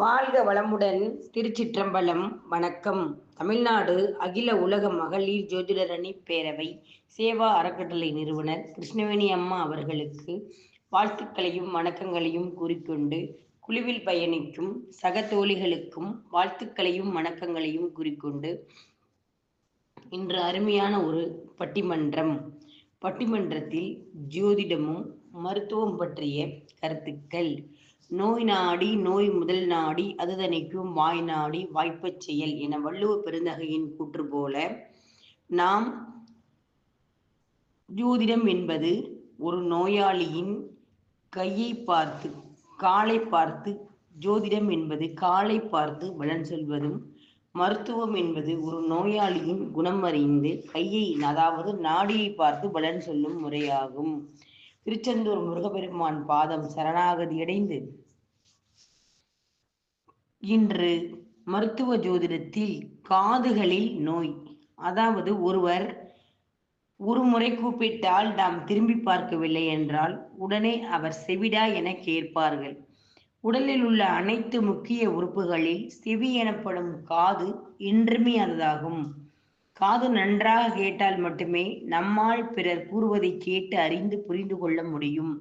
வாழ்க வளமுடன். திருச்சிற்றம்பலம். வணக்கம். தமிழ்நாடு அகில உலக மகளிர் ஜோதிடர் அணி பேரவை சேவா அறக்கட்டளை நிறுவனர் கிருஷ்ணவேணி அம்மா அவர்களுக்கு வாழ்த்துக்களையும் வணக்கங்களையும் கூறிக்கொண்டு, குழுவில் பயணிக்கும் சக தோழிகளுக்கும் வாழ்த்துக்களையும் வணக்கங்களையும் கூறிக்கொண்டு, இன்று அருமையான ஒரு பட்டிமன்றத்தில் ஜோதிடமும் மருத்துவம் பற்றிய கருத்துக்கள். நோய் நாடி நோய் முதல் நாடி அதுதணிக்கும் வாய் நாடி வாய்ப்பச் செயல் என வள்ளுவ பெருந்தகையின் கூற்று போல, நாம் ஜோதிடம் என்பது ஒரு நோயாளியின் கையை பார்த்து காலை பார்த்து, ஜோதிடம் என்பது காலை பார்த்து பலன் சொல்வதும், மருத்துவம் என்பது ஒரு நோயாளியின் குணம் அறிந்து கையை அதாவது நாடியை பார்த்து பலன் சொல்லும் முறையாகும். திருச்செந்தூர் முருகப்பெருமான் பாதம் சரணாகதியடைந்து இன்று மருத்துவ ஜோதிடத்தில் காதுகளில் நோய், அதாவது ஒருவர் ஒரு முறை கூப்பிட்டால் நாம் திரும்பி பார்க்கவில்லை என்றால் உடனே அவர் செவிடா என கேட்பார்கள். உடலில் உள்ள அனைத்து முக்கிய உறுப்புகளில் செவி எனப்படும் காது இன்றியமையாததாகும். காது நன்றாக கேட்டால் மட்டுமே நம்மால் பிறர் கூறுவதை கேட்டு அறிந்து புரிந்து கொள்ள முடியும்.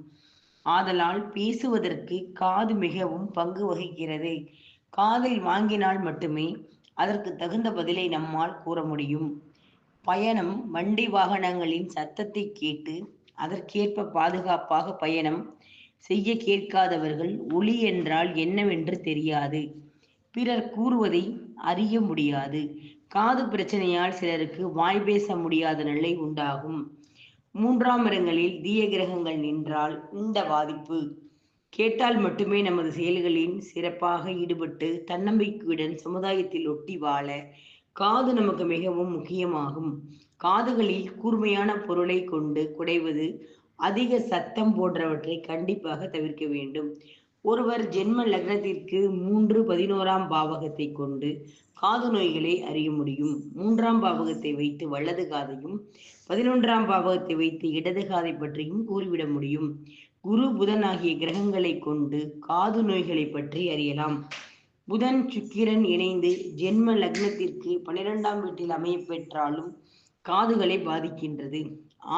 ஆதலால் பேசுவதற்கு காது மிகவும் பங்கு வகிக்கிறது. காதில் வாங்கினால் மட்டுமே அதற்கு தகுந்த பதிலை நம்மால் கூற முடியும். பயணம் வண்டி வாகனங்களின் சத்தத்தை கேட்டு அதற்கேற்ப பாதுகாப்பாக பயணம் செய்ய கேட்காதவர்கள் ஒலி என்றால் என்னவென்று தெரியாது, பிறர் கூறுவதை அறிய முடியாது. காது பிரச்சனையால் சிலருக்கு வாய் பேச முடியாத நிலை உண்டாகும். 3ஆம் இடங்களில் தீய கிரகங்கள் நின்றால் இந்த பாதிப்பு. கேட்டால் மட்டுமே நமது செயல்களில் சிறப்பாக ஈடுபட்டு தன்னம்பிக்கையுடன் சமுதாயத்தில் ஒட்டி வாழ காது நமக்கு மிகவும் முக்கியமாகும். காதுகளில் கூர்மையான பொருளை கொண்டு குடைவது, அதிக சத்தம் போன்றவற்றை கண்டிப்பாக தவிர்க்க வேண்டும். ஒருவர் ஜென்ம லக்னத்திற்கு 3, 11ஆம் பாவகத்தை கொண்டு காது நோய்களை அறிய முடியும். 3ஆம் பாவகத்தை வைத்து வலது காதையும் 11ஆம் பாவகத்தை வைத்து இடது காதை பற்றியும் கூறிவிட முடியும். குரு புதன் ஆகிய கிரகங்களை கொண்டு காது நோய்களை பற்றி அறியலாம். புதன் சுக்கிரன் இணைந்து ஜென்ம லக்னத்திற்கு 12ஆம் வீட்டில் அமைய பெற்றாலும் காதுகளை பாதிக்கின்றது.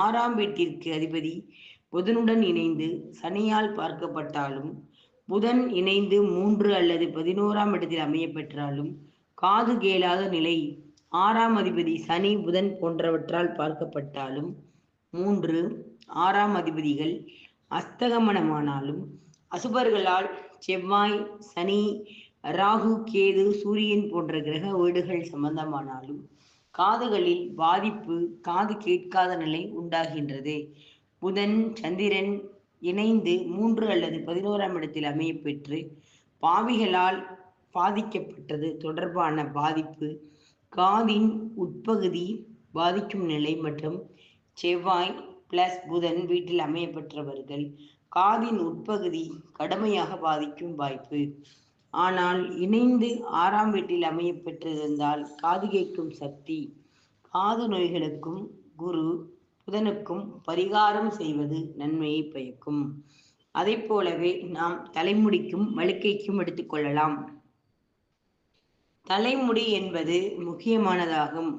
6ஆம் வீட்டிற்கு அதிபதி புதனுடன் இணைந்து சனியால் பார்க்கப்பட்டாலும், புதன் இணைந்து 3 அல்லது 11ஆம் இடத்தில் அமைய பெற்றாலும் காது கேளாத நிலை. 6ஆம் அதிபதி சனி புதன் போன்றவற்றால் பார்க்கப்பட்டாலும், 3, 6ஆம் அதிபதிகள் அஸ்தகமனமானாலும், அசுபர்களால் செவ்வாய், சனி, ராகு, கேது, சூரியன் போன்ற கிரக வீடுகள் சம்பந்தமானாலும் காதுகளில் பாதிப்பு, காது கேட்காத நிலை உண்டாகின்றது. புதன் சந்திரன் இணைந்து 3 அல்லது 11ஆம் இடத்தில் அமைய பெற்று பாவிகளால் பாதிக்கப்பட்டது தொடர்பான பாதிப்பு, காதின் உட்பகுதி பாதிக்கும் நிலை மற்றும் செவ்வாய் பிளஸ் புதன் வீட்டில் அமைய பெற்றவர்கள் காதின் உட்பகுதி கடுமையாக பாதிக்கும் வாய்ப்பு. ஆனால் இணைந்து 6ஆம் வீட்டில் அமைய பெற்றிருந்தால் காது கேட்கும் சக்தி. காது நோய்களுக்கும் குரு புதனுக்கும் பரிகாரம் செய்வது நன்மையை பயக்கும். அதை போலவே நாம் தலைமுடிக்கும் வழுக்கைக்கும் எடுத்துக்கொள்ளலாம். தலைமுடி என்பது முக்கியமானதாகும்.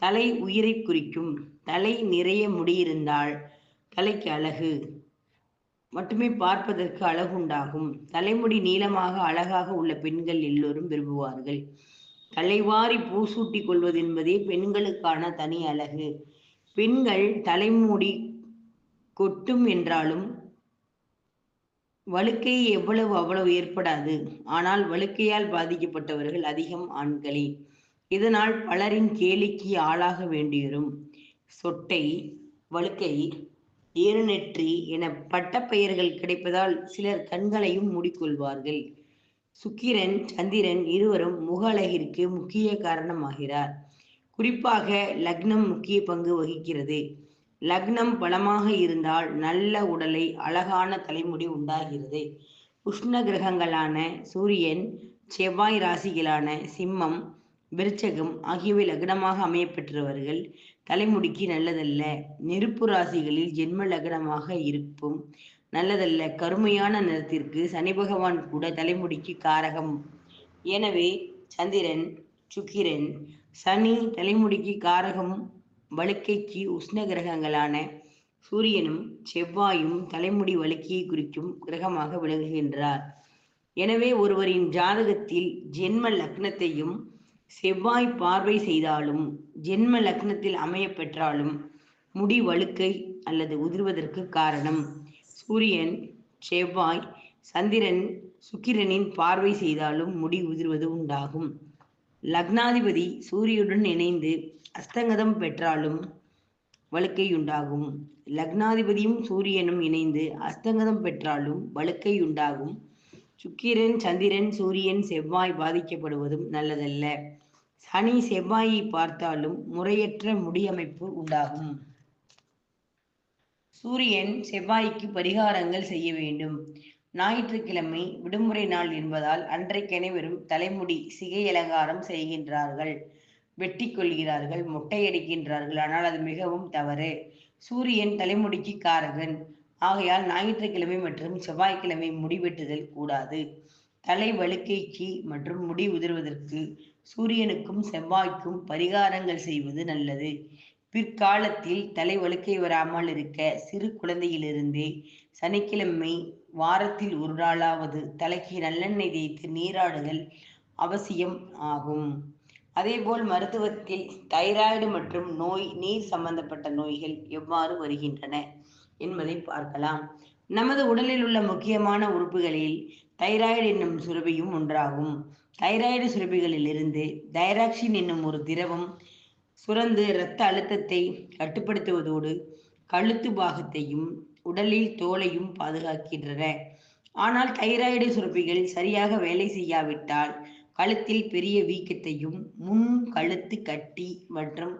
தலை உயிரை குறிக்கும். தலை நிறைய முடியிருந்தால் தலைக்கு அழகு, மட்டுமே பார்ப்பதற்கு அழகுண்டாகும். தலைமுடி நீளமாக அழகாக உள்ள பெண்கள் எல்லோரும் விரும்புவார்கள். தலைவாரி பூ சூட்டி கொள்வது என்பதே பெண்களுக்கான தனி அழகு. பெண்கள் தலைமுடி கொட்டும் என்றாலும் வழுக்கை அவ்வளவு ஏற்படாது. ஆனால் வழுக்கையால் பாதிக்கப்பட்டவர்கள் அதிகம் ஆண்களே. இதனால் பலரின் கேலிக்கு ஆளாக வேண்டிவரும். சொட்டை, வழுக்கை, ஏறுநெற்றி என பட்ட பெயர்கள் கிடைப்பதால் சிலர் கண்களையும் மூடிக்கொள்வார்கள். சுக்கிரன் சந்திரன் இருவரும் முக அழகிற்கு முக்கிய காரணமாகிறார். குறிப்பாக லக்னம் முக்கிய பங்கு வகிக்கிறது. லக்னம் பலமாக இருந்தால் நல்ல உடலை, அழகான தலைமுடி உண்டாகிறது. உஷ்ண கிரகங்களான சூரியன், செவ்வாய் ராசிகளான சிம்மம், விருச்சகம் ஆகியவை லக்னமாக அமைய பெற்றவர்கள் தலைமுடிக்கு நல்லதல்ல. நெருப்பு ராசிகளில் ஜென்ம லக்னமாக இருப்பும் நல்லதல்ல. கருமையான நிறத்திற்கு சனி பகவான் கூட தலைமுடிக்கு காரகம். எனவே சந்திரன், சுக்கிரன், சனி தலைமுடிக்கு காரகம். வழுக்கைக்கு உஷ்ண கிரகங்களான சூரியனும் செவ்வாயும் தலைமுடி வழுக்கையை குறிக்கும் கிரகமாக விளங்குகின்றார். எனவே ஒருவரின் ஜாதகத்தில் ஜென்ம லக்னத்தையும் செவ்வாய் பார்வை செய்தாலும், ஜென்ம லக்னத்தில் அமைய பெற்றாலும் முடி வழுக்கை அல்லது உதிர்வதற்கு காரணம் சூரியன், செவ்வாய், சந்திரன், சுக்கிரனின் பார்வை செய்தாலும் முடி உதிர்வது உண்டாகும். லக்னாதிபதி சூரியனுடன் இணைந்து அஸ்தங்கதம் பெற்றாலும் வழுக்கையுண்டாகும். லக்னாதிபதியும் சூரியனும் இணைந்து அஸ்தங்கதம் பெற்றாலும் வழுக்கையுண்டாகும். சுக்கிரன், சந்திரன், சூரியன், செவ்வாய் பாதிக்கப்படுவதும் நல்லதல்ல. சனி செவ்வாயை பார்த்தாலும் முறையற்ற முடியமைப்பு உண்டாகும். சூரியன் செவ்வாய்க்கு பரிகாரங்கள் செய்ய வேண்டும். ஞாயிற்றுக்கிழமை விடுமுறை நாள் என்பதால் அன்றைக்கு அனைவரும் தலைமுடி சிகை அலங்காரம் செய்கின்றார்கள், வெட்டி கொள்கிறார்கள், மொட்டையடிக்கின்றார்கள். ஆனால் அது மிகவும் தவறு. சூரியன் தலைமுடிக்கு காரகன். ஆகையால் ஞாயிற்றுக்கிழமை மற்றும் செவ்வாய்க்கிழமை முடி வெட்டுதல் கூடாது. தலை வழுக்கைக்கு மற்றும் முடி உதிர்வதற்கு சூரியனுக்கும் செவ்வாய்க்கும் பரிகாரங்கள் செய்வது நல்லது. பிற்காலத்தில் தலை வழுக்கை வராமல் இருக்க சிறு குழந்தையிலிருந்தே சனிக்கிழமை வாரத்தில் ஒரு நாளாவது தலைக்கு நல்லெண்ணெய் தேய்த்து நீராடுதல் அவசியம் ஆகும். அதேபோல் மருத்துவத்தில் தைராய்டு மற்றும் நீர் சம்பந்தப்பட்ட நோய்கள் எவ்வாறு வருகின்றன என்பதை பார்க்கலாம். நமது உடலில் உள்ள முக்கியமான உறுப்புகளில் தைராய்டு என்னும் சுரபியும் ஒன்றாகும். தைராய்டு சுரபிகளில் இருந்து தைராக்சின் என்னும் ஒரு திரவம் சுரந்து இரத்த அழுத்தத்தை கட்டுப்படுத்துவதோடு கழுத்து பாகத்தையும் உடலில் தோலையும் பாதுகாக்கின்றன. ஆனால் தைராய்டு சுரப்பிகள் சரியாக வேலை செய்யாவிட்டால் கழுத்தில் பெரிய வீக்கத்தையும், முன் கழுத்து கட்டி மற்றும்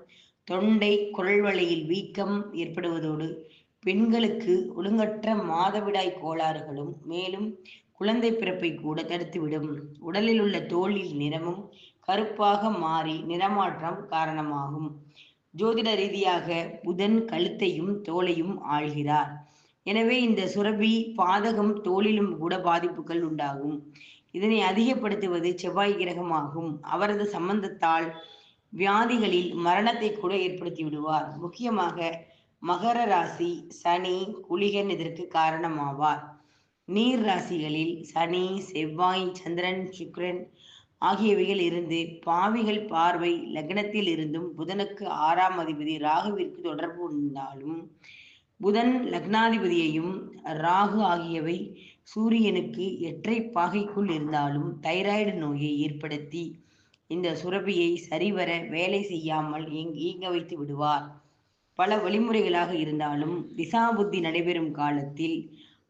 தொண்டை குரல் வளையில் வீக்கம் ஏற்படுவதோடு பெண்களுக்கு ஒழுங்கற்ற மாதவிடாய் கோளாறுகளும், மேலும் குழந்தை பிறப்பை கூட தடுத்துவிடும். உடலில் உள்ள தோலில் நிறமும் கருப்பாக மாறி நிறமாற்றம் காரணமாகும். ஜோதிட ரீதியாக புதன் கழுத்தையும் தோலையும் ஆள்கிறார். எனவே இந்த சுரபி பாதகம் தோலிலும் கூட பாதிப்புகள் உண்டாகும். இதனை அதிகப்படுத்துவது செவ்வாய் கிரகமாகும். அவரது சம்பந்தத்தால் வியாதிகளில் மரணத்தை கூட ஏற்படுத்தி விடுவார். முக்கியமாக மகர ராசி சனி, குளிகன் இதற்கு காரணமாவார். நீர் ராசிகளில் சனி, செவ்வாய், சந்திரன், சுக்கிரன் ஆகியவைகள் இருந்து பாவிகள் பார்வை லக்னத்தில் இருந்தும் புதனுக்கு 6ஆம் அதிபதி ராகுவிற்கு தொடர்பு உண்டாலும், புதன் லக்னாதிபதியையும் ராகு ஆகியவை சூரியனுக்கு 8 பாகைக்குள் இருந்தாலும் தைராய்டு நோயை ஏற்படுத்தி இந்த சுரபியை சரிவர வேலை செய்யாமல் இயங்க வைத்து விடுவார். பல வழிமுறைகளாக இருந்தாலும் திசாபுத்தி நடைபெறும் காலத்தில்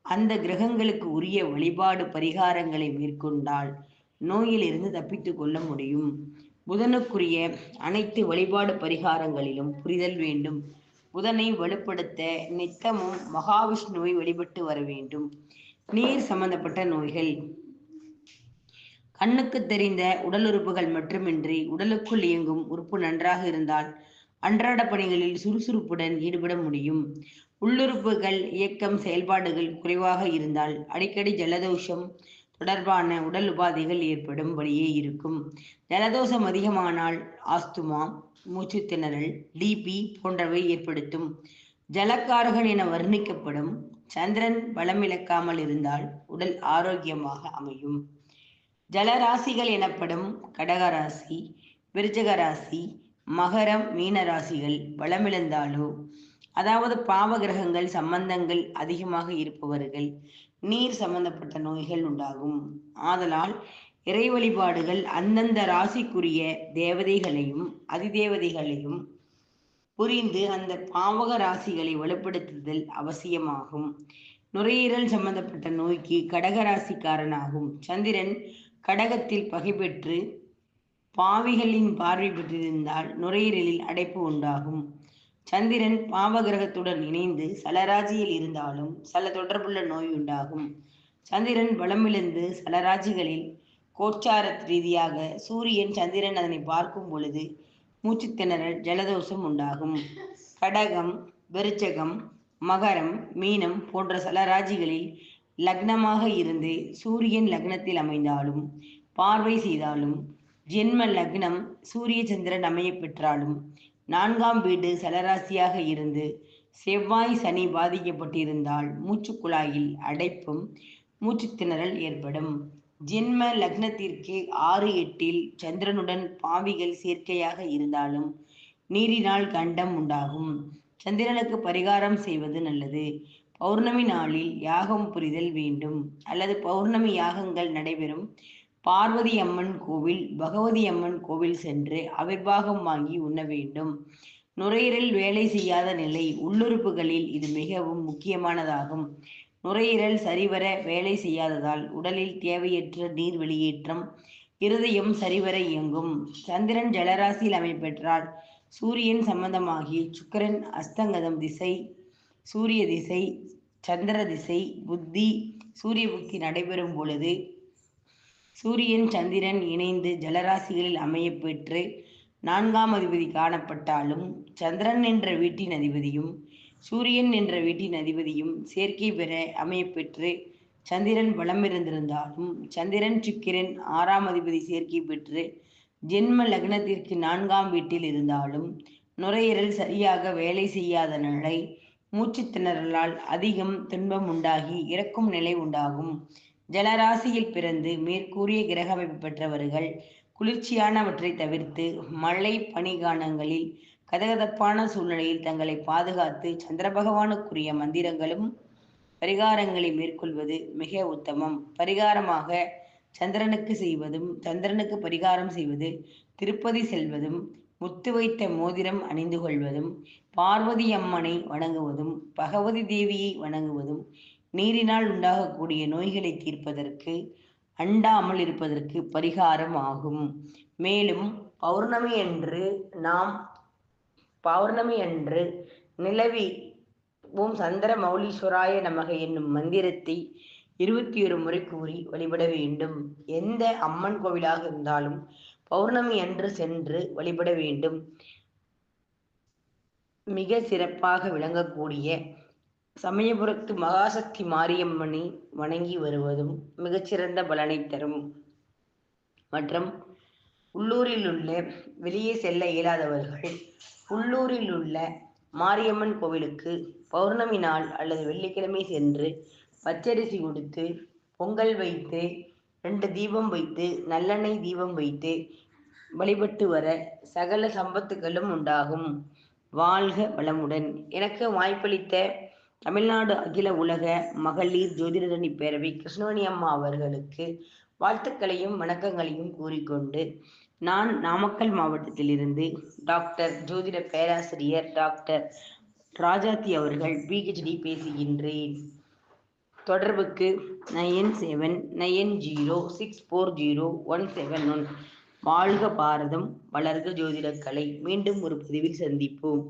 அந்த கிரகங்களுக்கு உரிய வழிபாடு பரிகாரங்களை மேற்கொண்டால் நோயிலிருந்து தப்பித்து கொள்ள முடியும். புதனுக்குரிய அனைத்து வழிபாடு பரிகாரங்களிலும் புரிதல் வேண்டும். புதனை வலுப்படுத்த நித்தமும் மகாவிஷ்ணுவை வழிபட்டு வர வேண்டும். நீர் சம்பந்தப்பட்ட நோய்கள். கண்ணுக்கு தெரிந்த உடல் உறுப்புகள் மட்டுமின்றி உடலுக்குள் இயங்கும் உறுப்பு நன்றாக இருந்தால் அன்றாட பணிகளில் சுறுசுறுப்புடன் ஈடுபட முடியும். உள்ளுறுப்புகள் இயக்கம் செயல்பாடுகள் குறைவாக இருந்தால் அடிக்கடி ஜலதோஷம் தொடர்பான உடல் உபாதைகள் ஏற்படும் வழியே இருக்கும். ஜலதோஷம் அதிகமானால் ஆஸ்துமா, மூச்சு திணறல், டிபி போன்றவை ஏற்படுத்தும். ஜலக்காரகன் என வர்ணிக்கப்படும் சந்திரன் பலமிழக்காமல் இருந்தால் உடல் ஆரோக்கியமாக அமையும். ஜலராசிகள் எனப்படும் கடகராசி, விருச்சிக ராசி, மகரம், மீன ராசிகள் பலமிழந்தாலோ, அதாவது பாவ கிரகங்கள் சம்பந்தங்கள் அதிகமாக இருப்பவர்கள் நீர் சம்பந்தப்பட்ட நோய்கள் உண்டாகும். ஆதலால் இறை வழிபாடுகள் அந்தந்த ராசிக்குரிய தேவதைகளையும் அதிதேவதைகளையும் புரிந்து அந்த பாவக ராசிகளை வலுப்படுத்துதல் அவசியமாகும். நுரையீரல் சம்பந்தப்பட்ட நோய்க்கு கடகராசிக்காரனாகும் சந்திரன் கடகத்தில் பகை பெற்று பாவிகளின் பார்வை பெற்றிருந்தால் நுரையீரலில் அடைப்பு உண்டாகும். சந்திரன் பாவகிரகத்துடன் இணைந்து சலராஜியில் இருந்தாலும் சல தொடர்புள்ள நோய் உண்டாகும். சந்திரன் பலமிழந்து சலராஜிகளில் கோச்சார ரீதியாக சூரியன் சந்திரன் அதனை பார்க்கும் பொழுது மூச்சு திணறல், ஜலதோஷம் உண்டாகும். கடகம், விருச்சகம், மகரம், மீனம், ராசிகளில் சந்திரன் மகரம், மீனம் போன்ற சலராசிகளில் லக்னமாக இருந்து சூரியன் லக்னத்தில் அமைந்தாலும் பார்வை செய்தாலும் ஜென்ம லக்னம் சூரிய சந்திரன் அமைய பெற்றாலும் 4ஆம் வீடு சலராசியாக இருந்து செவ்வாய் சனி பாதிக்கப்பட்டிருந்தால் மூச்சுக்குழாயில் அடைப்பும் மூச்சு திணறல் ஏற்படும். ஜென்ம லக்னத்திற்கு 6, 8இல் சந்திரனுடன் பாவிகள் சேர்க்கையாக இருந்தாலும் நீரினால் கண்டம் உண்டாகும். சந்திரனுக்கு பரிகாரம் செய்வது நல்லது. பௌர்ணமி நாளில் யாகம் புரிதல் வேண்டும் அல்லது பௌர்ணமி யாகங்கள் நடைபெறும் பார்வதி அம்மன் கோவில், பகவதி அம்மன் கோவில் சென்று அவிர்வாகம் வாங்கி உண்ண வேண்டும். நுரையீரல் வேலை செய்யாத நிலை உள்ளுறுப்புகளில் இது மிகவும் முக்கியமானதாகும். நுரையீரல் சரிவர வேலை செய்யாததால் உடலில் தேவையற்ற நீர் வெளியேற்றம், இருதயம் சரிவர இயங்கும். சந்திரன் ஜலராசியில் அமைப்பெற்றால் சூரியன் சம்பந்தமாகி சுக்கிரன் அஸ்தங்கதம் திசை, சூரிய திசை, சந்திர திசை, புத்தி, சூரிய புத்தி நடைபெறும் பொழுது சூரியன் சந்திரன் இணைந்து ஜலராசிகளில் அமைய பெற்று 4ஆம் அதிபதி காணப்பட்டாலும் சந்திரன் என்ற வீட்டின் அதிபதியும் சூரியன் என்ற வீட்டின் அதிபதியும் சேர்க்கை பெற அமையப்பெற்று சந்திரன் பலம் இருந்திருந்தாலும் சந்திரன் சுக்கிரன் 6ஆம் அதிபதி சேர்க்கை பெற்று ஜென்ம லக்னத்திற்கு 4ஆம் வீட்டில் இருந்தாலும் நுரையீரல் சரியாக வேலை செய்யாத நிலை, மூச்சு திணறலால் அதிகம் துன்பம் உண்டாகி இறக்கும் நிலை உண்டாகும். ஜலராசியில் பிறந்து மேற்கூறிய கிரக அமைப்பு பெற்றவர்கள் குளிர்ச்சியானவற்றை தவிர்த்து மழை பனிகாலங்களில் கதகதப்பான சூழ்நிலையில் தங்களை பாதுகாத்து சந்திர பகவானுக்குரிய மந்திரங்களும் பரிகாரங்களை மேற்கொள்வது மிக உத்தமம். பரிகாரமாக சந்திரனுக்கு பரிகாரம் செய்வது, திருப்பதி செல்வதும், முத்து வைத்த மோதிரம் அணிந்து கொள்வதும், பார்வதி அம்மனை வணங்குவதும், பகவதி தேவியை வணங்குவதும் நீரினால் உண்டாகக்கூடிய நோய்களை தீர்ப்பதற்கு, அண்டாமல் இருப்பதற்கு பரிகாரம் ஆகும். மேலும் பௌர்ணமி அன்று நிலவி ஓம் சந்திர மௌலீஸ்வராய நமக என்னும் மந்திரத்தை 21 முறை கூறி வழிபட வேண்டும். எந்த அம்மன் கோவிலாக இருந்தாலும் பௌர்ணமி அன்று சென்று வழிபட வேண்டும். மிக சிறப்பாக விளங்கக்கூடிய சமயபுரத்து மகாசக்தி மாரியம்மனை வணங்கி வருவதும் மிகச்சிறந்த பலனை தரும். மற்றும் உள்ளூரில் உள்ள வெளியே செல்ல இயலாதவர்கள் உள்ளூரில் உள்ள மாரியம்மன் கோவிலுக்கு பௌர்ணமி நாள் அல்லது வெள்ளிக்கிழமை சென்று பச்சரிசி கொடுத்து பொங்கல் வைத்து 2 தீபம் வைத்து நல்லெண்ணெய் தீபம் வைத்து வழிபட்டு வர சகல சம்பத்துகளும் உண்டாகும். வாழ்க வளமுடன். எனக்கு வாய்ப்பளித்த தமிழ்நாடு அகில உலக மகளிர் ஜோதிடரணி பேரவை கிருஷ்ணவேணி அம்மா அவர்களுக்கு வாழ்த்துக்களையும் வணக்கங்களையும் கூறிக்கொண்டு நான் நாமக்கல் மாவட்டத்திலிருந்து டாக்டர் ஜோதிட பேராசிரியர் டாக்டர் ராஜாத்தி அவர்கள் PhD பேசுகின்றேன். தொடர்புக்கு 9790640171. வாழ்க பாரதம், வளர்க ஜோதிடக்கலை. மீண்டும் ஒரு பதிவில் சந்திப்போம்.